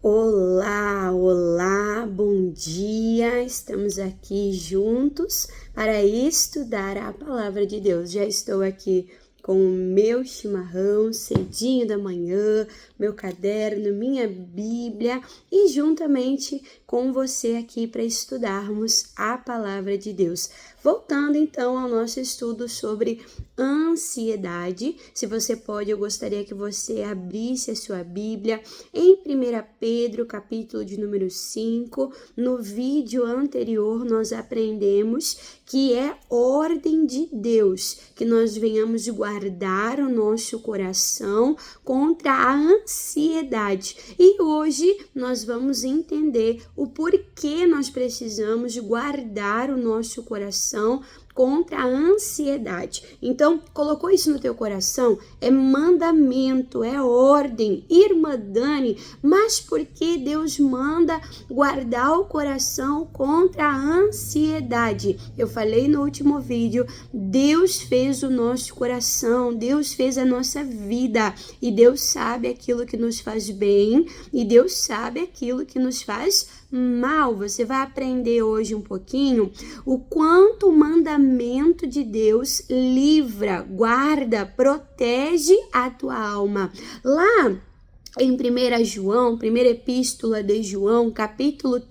Olá, olá, bom dia! Estamos aqui juntos para estudar a palavra de Deus. Já estou aqui com o meu chimarrão, cedinho da manhã, meu caderno, minha Bíblia e juntamente com você aqui para estudarmos a palavra de Deus. Voltando então ao nosso estudo sobre ansiedade, se você pode, eu gostaria que você abrisse a sua Bíblia em 1 Pedro, capítulo de número 5. No vídeo anterior nós aprendemos que é ordem de Deus que nós venhamos guardar o nosso coração contra a ansiedade. E hoje nós vamos entender o porquê nós precisamos guardar o nosso coração contra a ansiedade. Então, colocou isso no teu coração? É mandamento, é ordem. Irmã Dani, mas por que Deus manda guardar o coração contra a ansiedade? Eu falei no último vídeo, Deus fez o nosso coração, Deus fez a nossa vida e Deus sabe aquilo que nos faz bem e Deus sabe aquilo que nos faz mal. Você vai aprender hoje um pouquinho o quanto o mandamento de Deus livra, guarda, protege a tua alma. Lá em primeira epístola de João, capítulo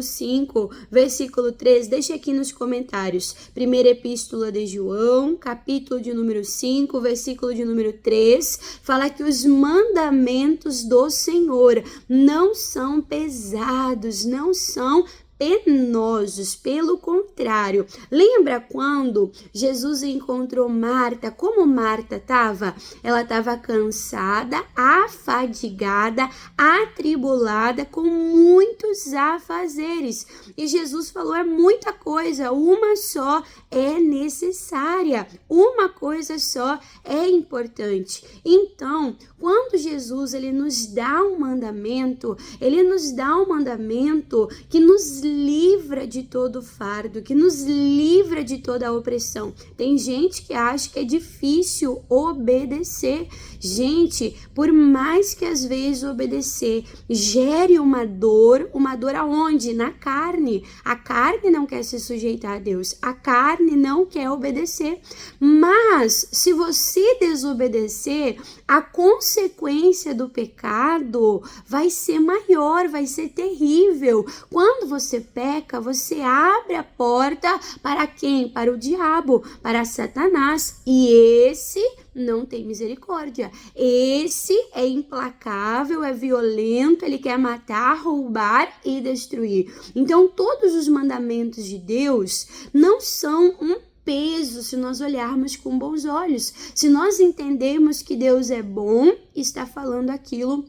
5, versículo 3, deixa aqui nos comentários. Primeira epístola de João, capítulo de número 5, versículo de número 3, fala que os mandamentos do Senhor não são pesados, não são penosos, pelo contrário. Lembra quando Jesus encontrou Marta? Como Marta estava? Ela estava cansada, afadigada, atribulada, com muitos afazeres. E Jesus falou, é muita coisa, uma só é necessária, uma coisa só é importante. Então, quando Jesus ele nos dá um mandamento, ele nos dá um mandamento que nos livra de todo fardo, que nos livra de toda a opressão. Tem gente que acha que é difícil obedecer. Gente, por mais que às vezes obedecer gere uma dor aonde? Na carne. A carne não quer se sujeitar a Deus, a carne não quer obedecer. Mas se você desobedecer, a consequência do pecado vai ser maior, vai ser terrível. Quando você peca, você abre a porta para quem? Para o diabo, para Satanás. E esse não tem misericórdia. Esse é implacável, é violento, ele quer matar, roubar e destruir. Então, todos os mandamentos de Deus não são um peso se nós olharmos com bons olhos. Se nós entendermos que Deus é bom, está falando aquilo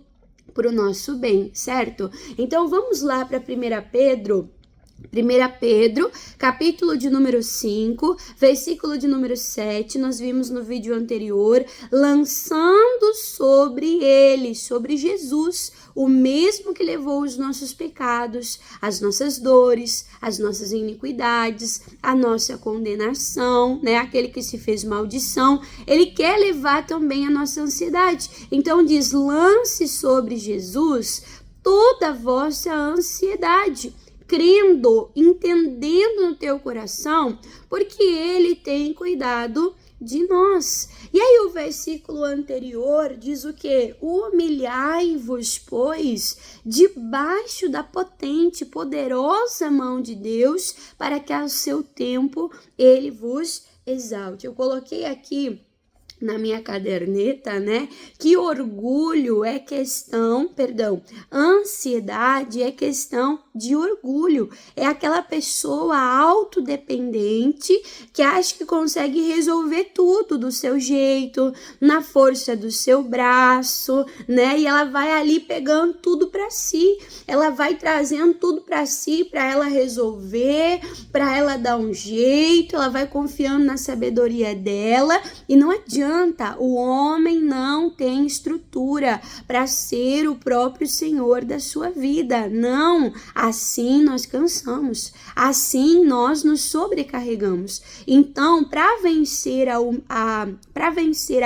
para o nosso bem, certo? Então, vamos lá para 1 Pedro, capítulo de número 5, versículo de número 7, nós vimos no vídeo anterior, lançando sobre ele, sobre Jesus, o mesmo que levou os nossos pecados, as nossas dores, as nossas iniquidades, a nossa condenação, né? Aquele que se fez maldição, ele quer levar também a nossa ansiedade. Então diz, lance sobre Jesus toda a vossa ansiedade, crendo, entendendo no teu coração, porque ele tem cuidado de nós. E aí o versículo anterior diz o quê? Humilhai-vos, pois, debaixo da potente, poderosa mão de Deus, para que ao seu tempo ele vos exalte. Eu coloquei aqui na minha caderneta, né, que ansiedade é questão de orgulho. É aquela pessoa autodependente que acha que consegue resolver tudo do seu jeito, na força do seu braço, né, e ela vai ali pegando tudo para si, ela vai trazendo tudo para si, para ela resolver, para ela dar um jeito, ela vai confiando na sabedoria dela e não adianta adianta, o homem não tem estrutura para ser o próprio Senhor da sua vida. Não, assim nós cansamos, assim nós nos sobrecarregamos. Então, para vencer a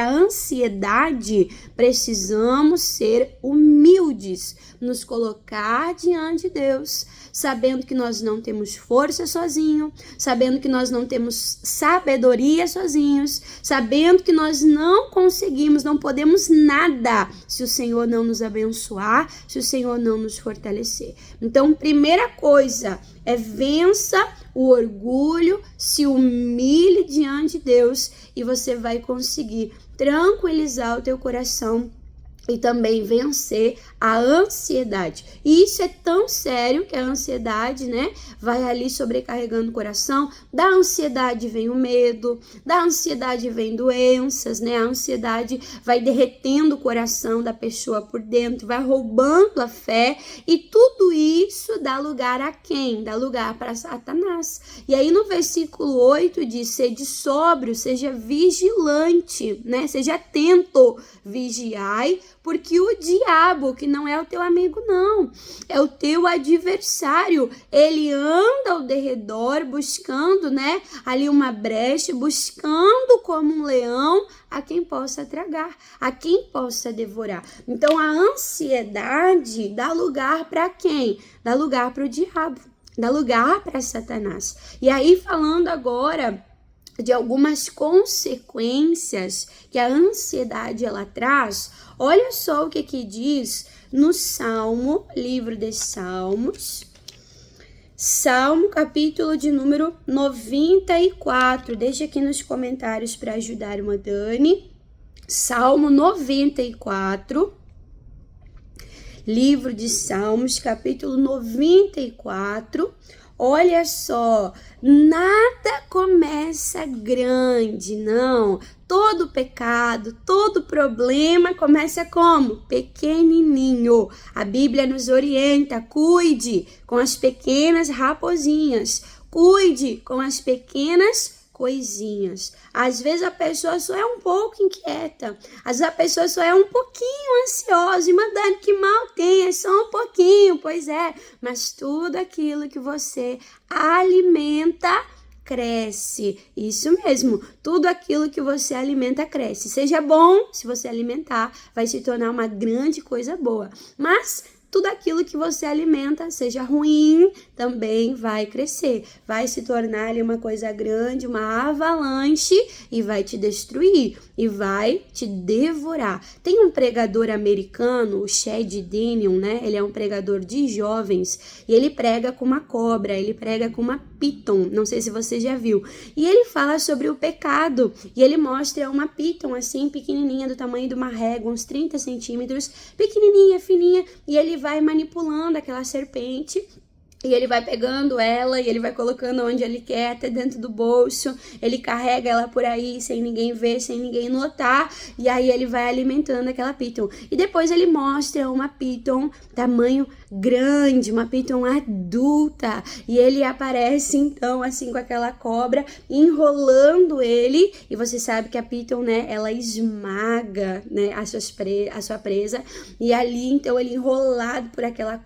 ansiedade, precisamos ser humildes, nos colocar diante de Deus, sabendo que nós não temos força sozinho, sabendo que nós não temos sabedoria sozinhos, sabendo que nós não conseguimos, não podemos nada se o Senhor não nos abençoar, se o Senhor não nos fortalecer. Então, primeira coisa é vença o orgulho, se humilhe diante de Deus e você vai conseguir tranquilizar o teu coração e também vencer a ansiedade. E isso é tão sério que a ansiedade, vai ali sobrecarregando o coração. Da ansiedade vem o medo, da ansiedade vem doenças, A ansiedade vai derretendo o coração da pessoa por dentro, vai roubando a fé, e tudo isso dá lugar a quem? Dá lugar para Satanás. E aí no versículo 8 diz: sede sóbrio, seja vigilante, Seja atento, vigiai, porque o diabo, que não é o teu amigo não, é o teu adversário, ele anda ao derredor buscando, ali uma brecha, buscando como um leão a quem possa tragar, a quem possa devorar. Então a ansiedade dá lugar para quem? Dá lugar para o diabo, dá lugar para Satanás. E aí, falando agora de algumas consequências que a ansiedade ela traz, olha só o que diz no Salmo, livro de Salmos, Salmo, capítulo de número 94. Deixa aqui nos comentários para ajudar uma Dani. Salmo 94, livro de Salmos, capítulo 94. Olha só, nada começa grande, não. Todo pecado, todo problema começa como? Pequenininho. A Bíblia nos orienta: cuide com as pequenas raposinhas, cuide com as pequenas coisinhas. Às vezes a pessoa só é um pouco inquieta, às vezes a pessoa só é um pouquinho ansiosa e mandando que mal tem, é só um pouquinho, pois é, mas tudo aquilo que você alimenta cresce. Isso mesmo, tudo aquilo que você alimenta cresce. Seja bom, se você alimentar, vai se tornar uma grande coisa boa, mas tudo aquilo que você alimenta, seja ruim, também vai crescer. Vai se tornar ali uma coisa grande, uma avalanche, e vai te destruir, e vai te devorar. Tem um pregador americano, o Chad Daniel, Ele é um pregador de jovens, e ele prega com uma cobra, ele prega com uma piton, não sei se você já viu. E ele fala sobre o pecado, e ele mostra uma piton assim, pequenininha, do tamanho de uma régua, uns 30 centímetros, pequenininha, fininha, e ele vai manipulando aquela serpente, e ele vai pegando ela e ele vai colocando onde ele quer, até dentro do bolso. Ele carrega ela por aí sem ninguém ver, sem ninguém notar. E aí ele vai alimentando aquela piton. E depois ele mostra uma piton tamanho grande, uma piton adulta. E ele aparece então assim com aquela cobra, enrolando ele. E você sabe que a piton, ela esmaga, a sua presa. E ali então ele enrolado por aquela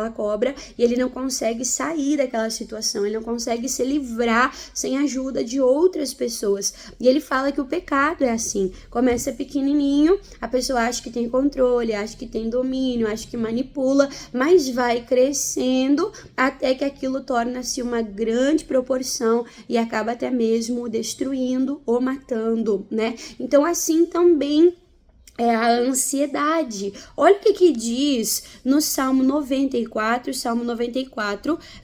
cobra, e ele não consegue sair daquela situação, ele não consegue se livrar sem a ajuda de outras pessoas. E ele fala que o pecado é assim, começa pequenininho, a pessoa acha que tem controle, acha que tem domínio, acha que manipula, mas vai crescendo até que aquilo torna-se uma grande proporção e acaba até mesmo destruindo ou matando, Então assim também é a ansiedade. Olha o que diz no Salmo 94,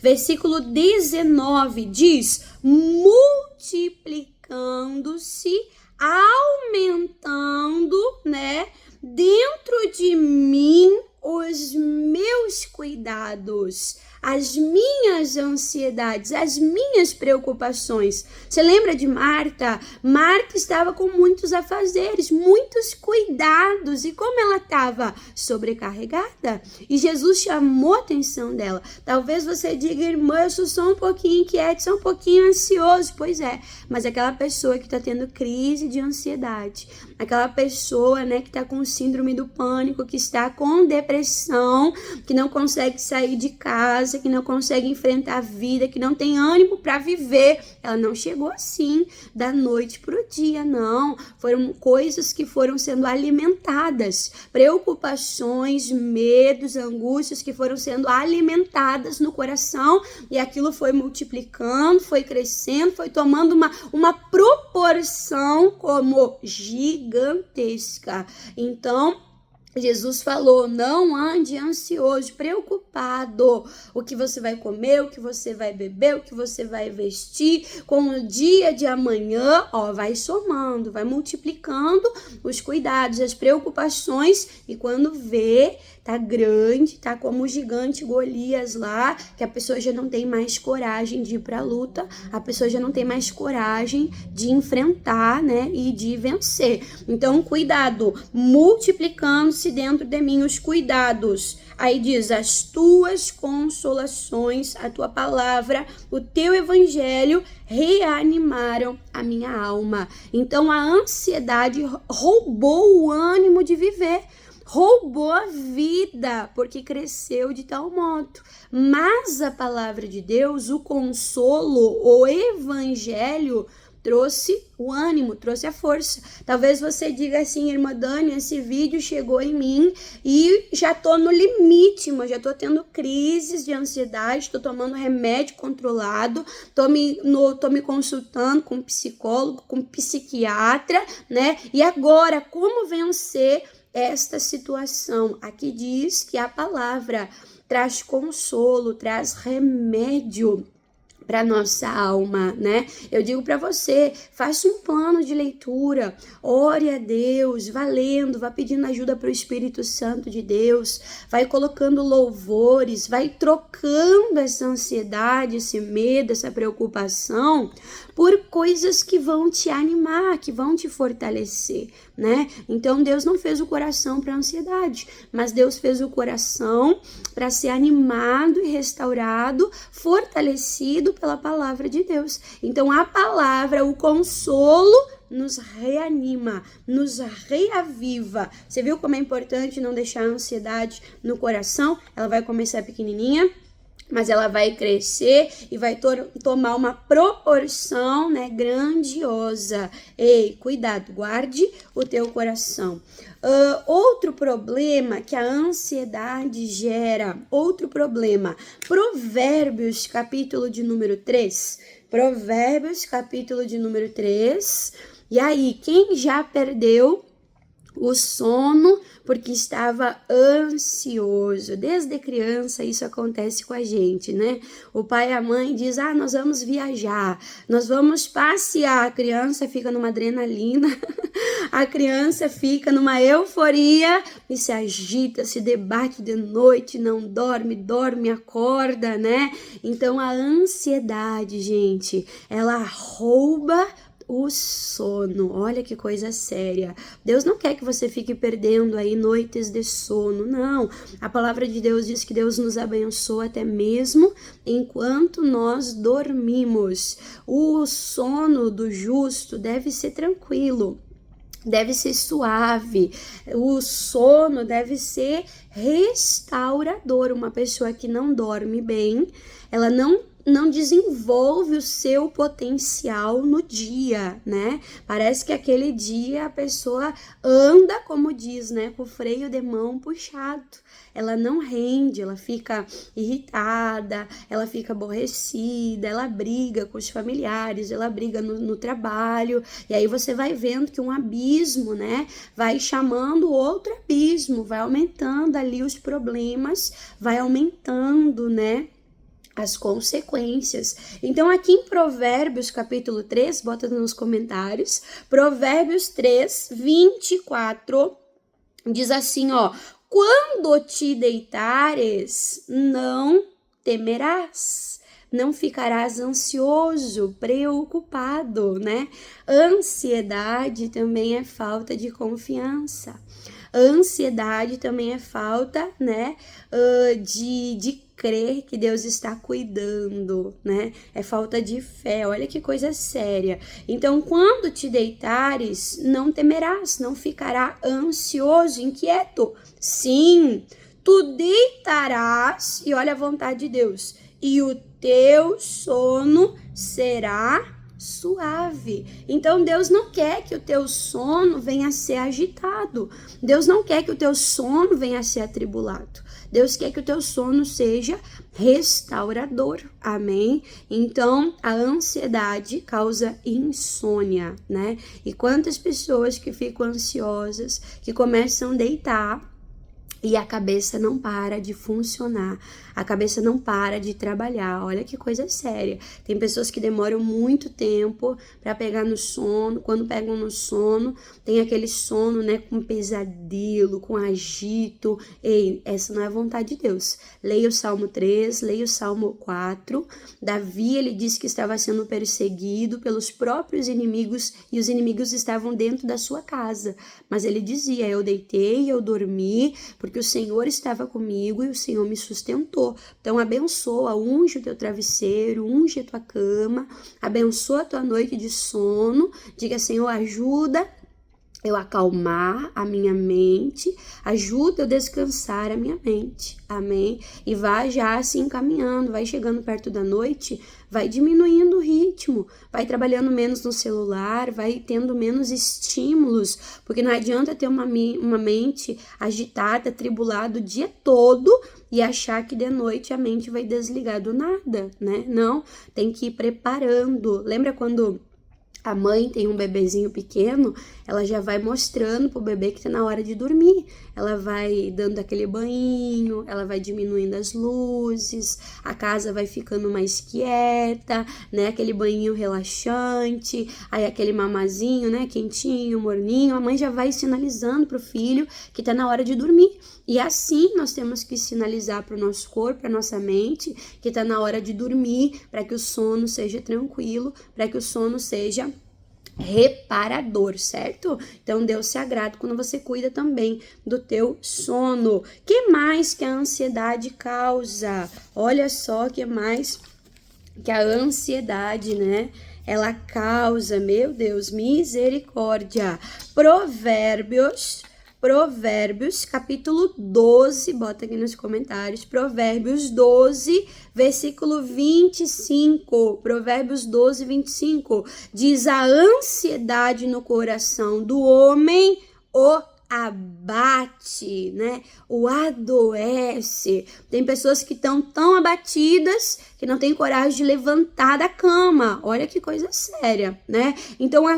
versículo 19, diz: multiplicando-se, aumentando, dentro de mim os meus cuidados. as minhas ansiedades, as minhas preocupações. Você lembra de Marta? Marta estava com muitos afazeres, muitos cuidados. E como ela estava sobrecarregada? E Jesus chamou a atenção dela. Talvez você diga, irmã, eu sou só um pouquinho inquieto, só um pouquinho ansioso. Pois é, mas aquela pessoa que está tendo crise de ansiedade, aquela pessoa, né, que está com síndrome do pânico, que está com depressão, que não consegue sair de casa, que não consegue enfrentar a vida, que não tem ânimo para viver, ela não chegou assim da noite para o dia, não. Foram coisas que foram sendo alimentadas, preocupações, medos, angústias que foram sendo alimentadas no coração, e aquilo foi multiplicando, foi crescendo, foi tomando uma proporção como gigantesca. Então, Jesus falou, não ande ansioso, preocupado, o que você vai comer, o que você vai beber, o que você vai vestir, com o dia de amanhã, vai somando, vai multiplicando os cuidados, as preocupações, e quando vê, tá grande, tá como o gigante Golias lá, que a pessoa já não tem mais coragem de ir pra luta, a pessoa já não tem mais coragem de enfrentar, né, e de vencer. Então, cuidado, multiplicando-se dentro de mim os cuidados. Aí diz, as tuas consolações, a tua palavra, o teu evangelho reanimaram a minha alma. Então, a ansiedade roubou o ânimo de viver, roubou a vida, porque cresceu de tal modo. Mas a palavra de Deus, o consolo, o evangelho, trouxe o ânimo, trouxe a força. Talvez você diga assim, irmã Dani, esse vídeo chegou em mim e já tô no limite, mas já tô tendo crises de ansiedade, tô tomando remédio controlado, tô me consultando com psicólogo, com psiquiatra, né? E agora, como vencer esta situação? Aqui diz que a palavra traz consolo, traz remédio para nossa alma, né? Eu digo para você, faça um plano de leitura, ore a Deus, vá lendo, vá pedindo ajuda para o Espírito Santo de Deus, vai colocando louvores, vai trocando essa ansiedade, esse medo, essa preocupação por coisas que vão te animar, que vão te fortalecer, né? Então Deus não fez o coração para ansiedade, mas Deus fez o coração para ser animado e restaurado, fortalecido pela palavra de Deus. Então a palavra, o consolo, nos reanima, nos reaviva. Você viu como é importante não deixar a ansiedade no coração? Ela vai começar pequenininha, mas ela vai crescer e vai tomar uma proporção, né, grandiosa. Ei, cuidado, guarde o teu coração. Outro problema que a ansiedade gera, outro problema, Provérbios, capítulo de número 3. Provérbios, capítulo de número 3. E aí, quem já perdeu o sono porque estava ansioso? Desde criança isso acontece com a gente, né? O pai e a mãe diz, nós vamos viajar, nós vamos passear, a criança fica numa adrenalina, a criança fica numa euforia e se agita, se debate de noite, não dorme, acorda, né? Então a ansiedade, gente, ela rouba o sono. Olha que coisa séria. Deus não quer que você fique perdendo aí noites de sono, não. A palavra de Deus diz que Deus nos abençoa até mesmo enquanto nós dormimos. O sono do justo deve ser tranquilo, deve ser suave, o sono deve ser restaurador. Uma pessoa que não dorme bem, ela não desenvolve o seu potencial no dia, né? Parece que aquele dia a pessoa anda, como diz, né, com o freio de mão puxado. Ela não rende, ela fica irritada, ela fica aborrecida, ela briga com os familiares, ela briga no trabalho, e aí você vai vendo que um abismo, né, vai chamando outro abismo, vai aumentando ali os problemas, vai aumentando, né, as consequências. Então aqui em Provérbios capítulo 3, bota nos comentários, Provérbios 3, 24, diz assim, quando te deitares, não temerás. Não ficarás ansioso, preocupado, né? Ansiedade também é falta de confiança. Ansiedade também é falta, né, de crer que Deus está cuidando, né? É falta de fé. Olha que coisa séria. Então, quando te deitares, não temerás, não ficará ansioso, inquieto. Sim, tu deitarás, e olha a vontade de Deus, e o teu sono será suave. Então Deus não quer que o teu sono venha a ser agitado. Deus não quer que o teu sono venha a ser atribulado. Deus quer que o teu sono seja restaurador. Amém? Então, a ansiedade causa insônia, né? E quantas pessoas que ficam ansiosas, que começam a deitar e a cabeça não para de funcionar, a cabeça não para de trabalhar. Olha que coisa séria. Tem pessoas que demoram muito tempo para pegar no sono. Quando pegam no sono, tem aquele sono, né, com pesadelo, com agito. Ei, essa não é a vontade de Deus. Leia o Salmo 3, leia o Salmo 4. Davi, ele disse que estava sendo perseguido pelos próprios inimigos e os inimigos estavam dentro da sua casa. Mas ele dizia, eu deitei, eu dormi, porque o Senhor estava comigo e o Senhor me sustentou. Então abençoa, unge o teu travesseiro, unge a tua cama, abençoa a tua noite de sono, diga, Senhor, ajuda eu acalmar a minha mente, ajuda eu descansar a minha mente, amém? E vai já assim caminhando, vai chegando perto da noite, vai diminuindo o ritmo, vai trabalhando menos no celular, vai tendo menos estímulos, porque não adianta ter uma mente agitada, atribulada o dia todo e achar que de noite a mente vai desligar do nada, né? Não, tem que ir preparando. Lembra quando a mãe tem um bebezinho pequeno, ela já vai mostrando pro bebê que tá na hora de dormir. Ela vai dando aquele banho, ela vai diminuindo as luzes, a casa vai ficando mais quieta, né? Aquele banhinho relaxante, aí aquele mamazinho, né? Quentinho, morninho. A mãe já vai sinalizando pro filho que tá na hora de dormir. E assim nós temos que sinalizar para o nosso corpo, para nossa mente, que está na hora de dormir, para que o sono seja tranquilo, para que o sono seja reparador, certo? Então Deus se agrada quando você cuida também do teu sono. Que mais que a ansiedade causa? Olha só que mais que a ansiedade, né? Ela causa, meu Deus, misericórdia. Provérbios, capítulo 12, bota aqui nos comentários, Provérbios 12, versículo 25, Provérbios 12, 25, diz, a ansiedade no coração do homem o abate, né? O adoece. Tem pessoas que estão tão abatidas que não tem coragem de levantar da cama. Olha que coisa séria, né? Então a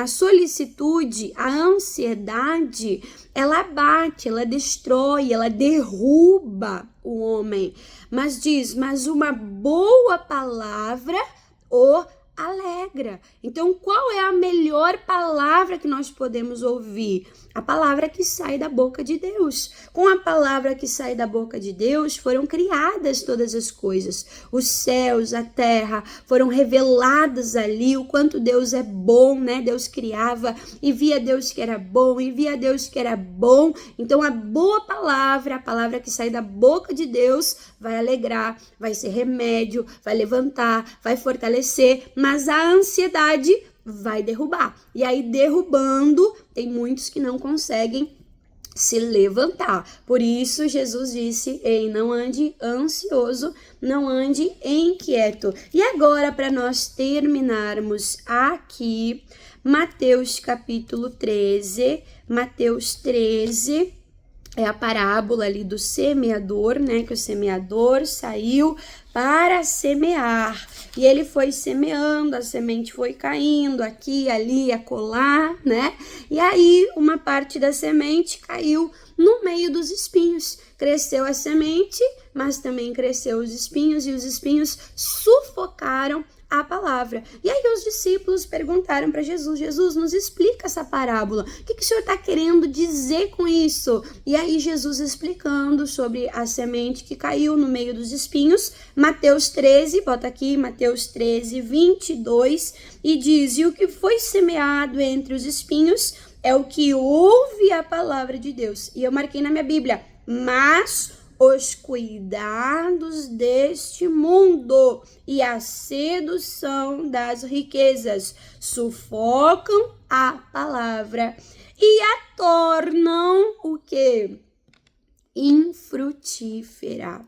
solicitude, a ansiedade, ela abate, ela destrói, ela derruba o homem. Mas uma boa palavra o alegra. Então, qual é a melhor palavra que nós podemos ouvir? A palavra que sai da boca de Deus. Com a palavra que sai da boca de Deus, foram criadas todas as coisas. Os céus, a terra, foram reveladas ali, o quanto Deus é bom, né? Deus criava e via Deus que era bom, e via Deus que era bom. Então, a boa palavra, a palavra que sai da boca de Deus, vai alegrar, vai ser remédio, vai levantar, vai fortalecer, mas a ansiedade vai derrubar. E aí, derrubando, tem muitos que não conseguem se levantar. Por isso, Jesus disse, ei, não ande ansioso, não ande inquieto. E agora, para nós terminarmos aqui, Mateus capítulo 13, Mateus 13, é a parábola ali do semeador, né? Que o semeador saiu para semear. E ele foi semeando, a semente foi caindo aqui, ali, acolá, né? E aí, uma parte da semente caiu no meio dos espinhos. Cresceu a semente, mas também cresceu os espinhos, e os espinhos sufocaram a palavra. E aí os discípulos perguntaram para Jesus: Jesus, nos explica essa parábola. O que o Senhor está querendo dizer com isso? E aí Jesus explicando sobre a semente que caiu no meio dos espinhos, Mateus 13, bota aqui, Mateus 13, 22, e diz: e o que foi semeado entre os espinhos é o que ouve a palavra de Deus. E eu marquei na minha Bíblia: mas os cuidados deste mundo e a sedução das riquezas sufocam a palavra e a tornam o quê? Infrutífera.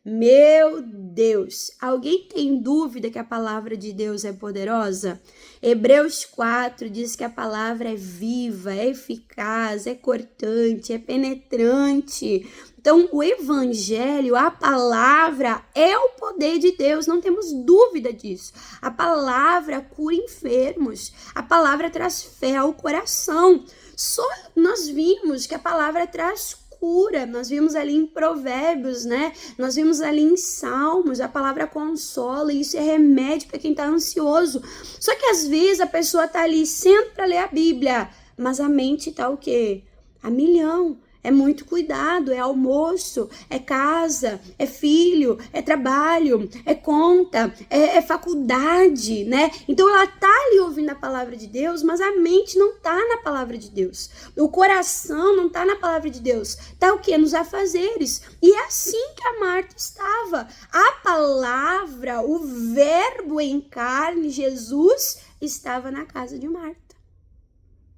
Meu Deus, alguém tem dúvida que a palavra de Deus é poderosa? Hebreus 4 diz que a palavra é viva, é eficaz, é cortante, é penetrante. Então, o evangelho, a palavra é o poder de Deus, não temos dúvida disso. A palavra cura enfermos, a palavra traz fé ao coração. Só nós vimos que a palavra traz cura, nós vimos ali em Provérbios, né? Nós vimos ali em Salmos, a palavra consola, e isso é remédio para quem está ansioso. Só que às vezes a pessoa está ali sempre para ler a Bíblia, mas a mente está o quê? A milhão. É muito cuidado, é almoço, é casa, é filho, é trabalho, é conta, é faculdade, né? Então ela tá ali ouvindo a palavra de Deus, mas a mente não tá na palavra de Deus. O coração não tá na palavra de Deus. Tá o quê? Nos afazeres. E é assim que a Marta estava. A palavra, o verbo em carne, Jesus, estava na casa de Marta.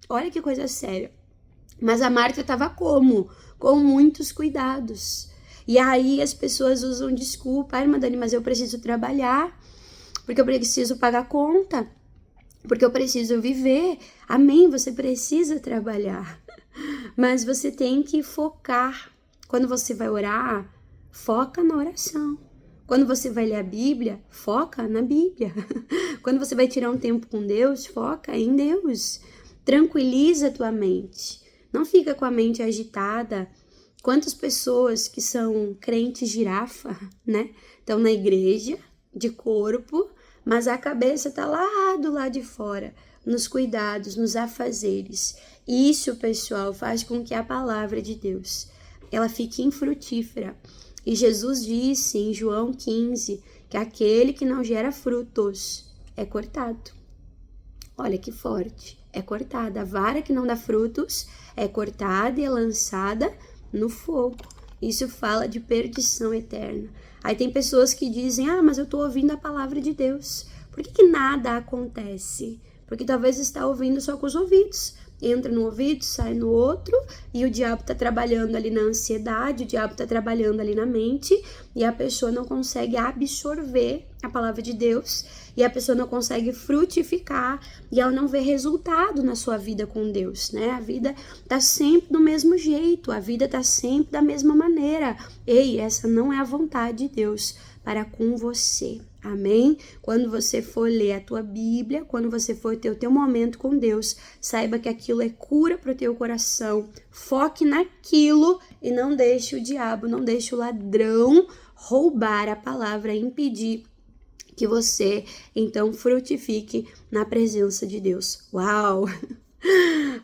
Olha que coisa séria. Mas a Marta estava como? Com muitos cuidados. E aí as pessoas usam desculpa: ai, irmã Dani, mas eu preciso trabalhar, porque eu preciso pagar conta, porque eu preciso viver. Amém, você precisa trabalhar, mas você tem que focar. Quando você vai orar, foca na oração. Quando você vai ler a Bíblia, foca na Bíblia. Quando você vai tirar um tempo com Deus, foca em Deus. Tranquiliza a tua mente. Não fica com a mente agitada. Quantas pessoas que são crentes girafa, né? Estão na igreja, de corpo, mas a cabeça tá lá do lado de fora, nos cuidados, nos afazeres. Isso, pessoal, faz com que a palavra de Deus, ela fique infrutífera. E Jesus disse em João 15, que aquele que não gera frutos é cortado. Olha que forte. É cortada. A vara que não dá frutos é cortada e é lançada no fogo. Isso fala de perdição eterna. Aí tem pessoas que dizem: ah, mas eu estou ouvindo a palavra de Deus. Por que nada acontece? Porque talvez está ouvindo só com os ouvidos. Entra no ouvido, sai no outro, e o diabo está trabalhando ali na ansiedade, o diabo está trabalhando ali na mente, e a pessoa não consegue absorver a palavra de Deus, e a pessoa não consegue frutificar, e ela não vê resultado na sua vida com Deus, né? A vida tá sempre do mesmo jeito, a vida tá sempre da mesma maneira. Ei, essa não é a vontade de Deus para com você. Amém? Quando você for ler a tua Bíblia, quando você for ter o teu momento com Deus, saiba que aquilo é cura para o teu coração. Foque naquilo e não deixe o diabo, não deixe o ladrão roubar a palavra, impedir que você, então, frutifique na presença de Deus. Uau!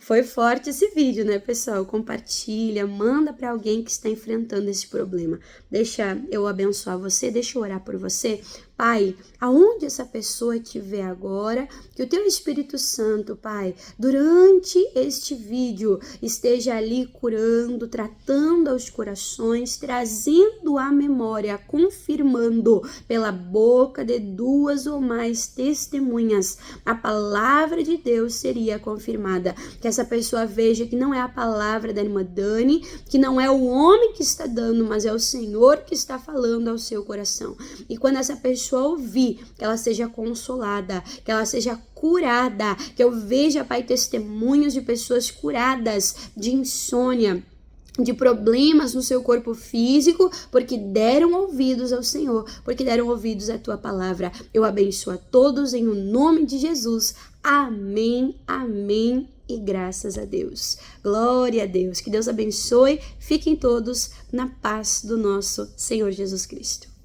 Foi forte esse vídeo, né, pessoal? Compartilha, manda para alguém que está enfrentando esse problema. Deixa eu abençoar você, deixa eu orar por você. Pai, aonde essa pessoa estiver agora, que o teu Espírito Santo, Pai, durante este vídeo, esteja ali curando, tratando aos corações, trazendo à memória, confirmando pela boca de 2 ou mais testemunhas, a palavra de Deus seria confirmada. Que essa pessoa veja que não é a palavra da irmã Dani, que não é o homem que está dando, mas é o Senhor que está falando ao seu coração. E quando essa pessoa ouvir, que ela seja consolada, que ela seja curada, que eu veja, Pai, testemunhos de pessoas curadas de insônia, de problemas no seu corpo físico, porque deram ouvidos ao Senhor, porque deram ouvidos à tua palavra. Eu abençoo a todos em o nome de Jesus. Amém, amém e graças a Deus. Glória a Deus. Que Deus abençoe. Fiquem todos na paz do nosso Senhor Jesus Cristo.